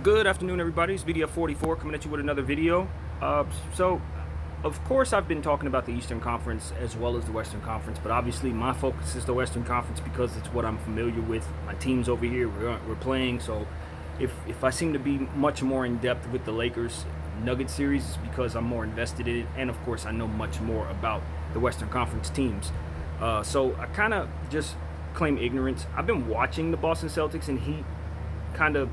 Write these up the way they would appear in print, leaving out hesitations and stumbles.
Good afternoon, everybody. It's BDF44 coming at you with another video. So, of course, I've been talking about the Eastern Conference as well as the Western Conference, but obviously my focus is the Western Conference because it's what I'm familiar with. My team's over here, we're playing, so if I seem to be much more in depth with the Lakers Nuggets series, it's because I'm more invested in it, and of course I know much more about the Western Conference teams. So I kind of just claim ignorance. I've been watching the Boston Celtics and Heat kind of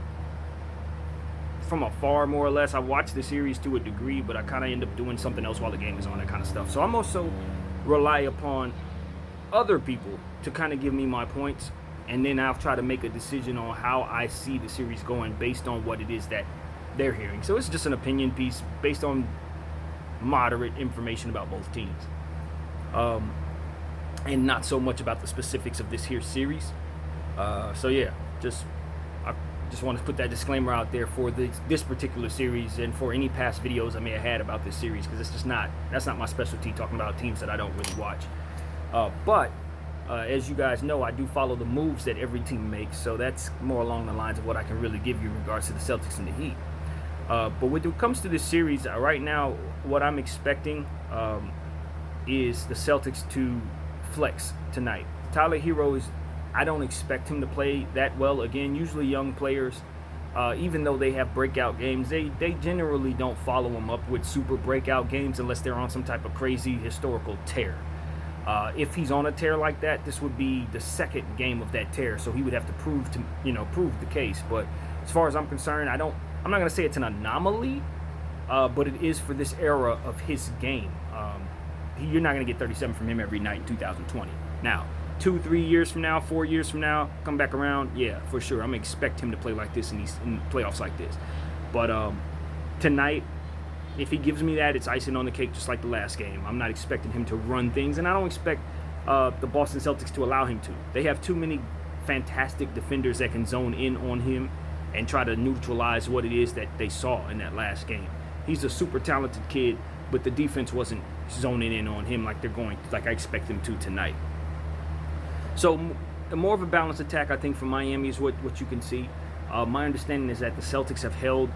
from afar, more or less. I watched the series to a degree, but I kind of end up doing something else while the game is on, that kind of stuff. So I'm also rely upon other people to kind of give me my points, and then I'll try to make a decision on how I see the series going based on what it is that they're hearing. So it's just an opinion piece based on moderate information about both teams, and not so much about the specifics of this here series. So yeah, just want to put that disclaimer out there for this particular series and for any past videos I may have had about this series, because that's not my specialty, talking about teams that I don't really watch. But as you guys know, I do follow the moves that every team makes, so that's more along the lines of what I can really give you in regards to the Celtics and the Heat. But when it comes to this series, right now, what I'm expecting is the Celtics to flex tonight. Tyler Hero I don't expect him to play that well. Again, usually young players, even though they have breakout games, they generally don't follow them up with super breakout games unless they're on some type of crazy historical tear. If he's on a tear like that, this would be the second game of that tear, so he would have to prove the case. But as far as I'm concerned, I'm not going to say it's an anomaly, but it is for this era of his game. You're not going to get 37 from him every night in 2020. Now, 2-3 years from now, 4 years from now, come back around, yeah, for sure, I'm going to expect him to play like this in playoffs like this. But tonight, if he gives me that, it's icing on the cake, just like the last game. I'm not expecting him to run things, and I don't expect the Boston Celtics to allow him to. They have too many fantastic defenders that can zone in on him and try to neutralize what it is that they saw in that last game. He's a super talented kid, but the defense wasn't zoning in on him like I expect them to tonight. So more of a balanced attack, I think, from Miami is what you can see. My understanding is that the Celtics have held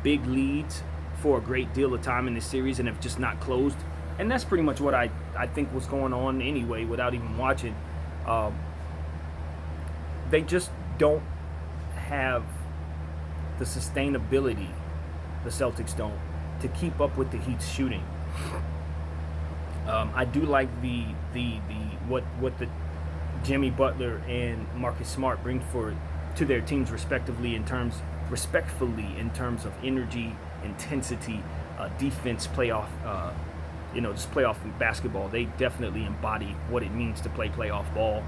big leads for a great deal of time in this series and have just not closed. And that's pretty much what I think was going on anyway without even watching. They just don't have the sustainability, the Celtics don't, to keep up with the Heat's shooting. I do like what the Jimmy Butler and Marcus Smart bring to their teams respectively in terms of energy, intensity, defense, playoff, just playoff basketball. They definitely embody what it means to play playoff ball,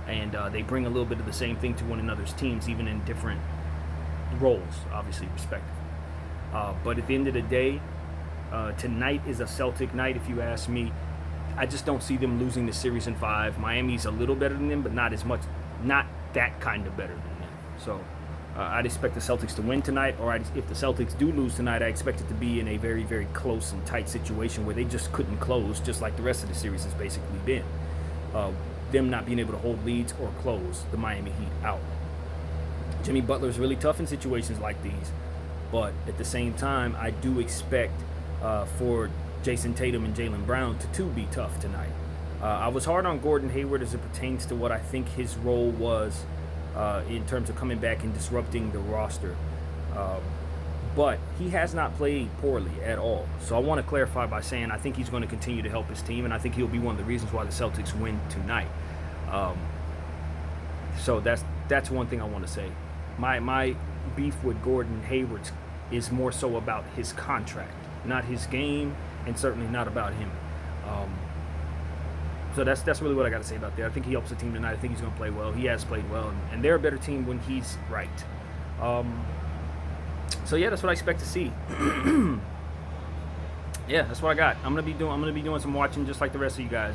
and they bring a little bit of the same thing to one another's teams, even in different roles, obviously respective. But at the end of the day, tonight is a Celtic night, if you ask me. I just don't see them losing the series in 5. Miami's a little better than them, but not as much, not that kind of better than them. So I'd expect the Celtics to win tonight, or if the Celtics do lose tonight, I expect it to be in a very, very close and tight situation where they just couldn't close, just like the rest of the series has basically been. Them not being able to hold leads or close the Miami Heat out. Jimmy Butler's really tough in situations like these, but at the same time, I do expect for Jason Tatum and Jaylen Brown to be tough tonight. I was hard on Gordon Hayward as it pertains to what I think his role was in terms of coming back and disrupting the roster. But he has not played poorly at all. So I want to clarify by saying I think he's going to continue to help his team, and I think he'll be one of the reasons why the Celtics win tonight. So that's one thing I want to say. My beef with Gordon Hayward is more so about his contract, not his game, and certainly not about him. So that's really what I got to say about that. I think he helps the team tonight. I think he's going to play well. He has played well, and they're a better team when he's right. So yeah, that's what I expect to see. Yeah, that's what I got. I'm gonna be doing some watching, just like the rest of you guys.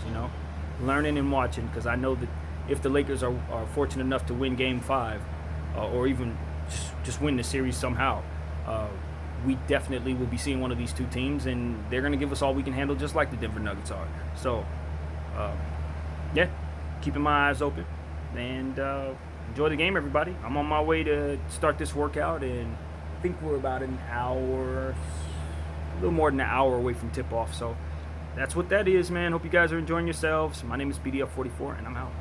Learning and watching, because I know that if the Lakers are fortunate enough to win Game 5, or even just win the series somehow, we definitely will be seeing one of these two teams, and they're going to give us all we can handle, just like the Denver Nuggets are. So, yeah, keeping my eyes open, and enjoy the game, everybody. I'm on my way to start this workout, and think we're about an hour, a little more than an hour away from tip-off. So that's what that is, man. Hope you guys are enjoying yourselves. My name is BDF44, and I'm out.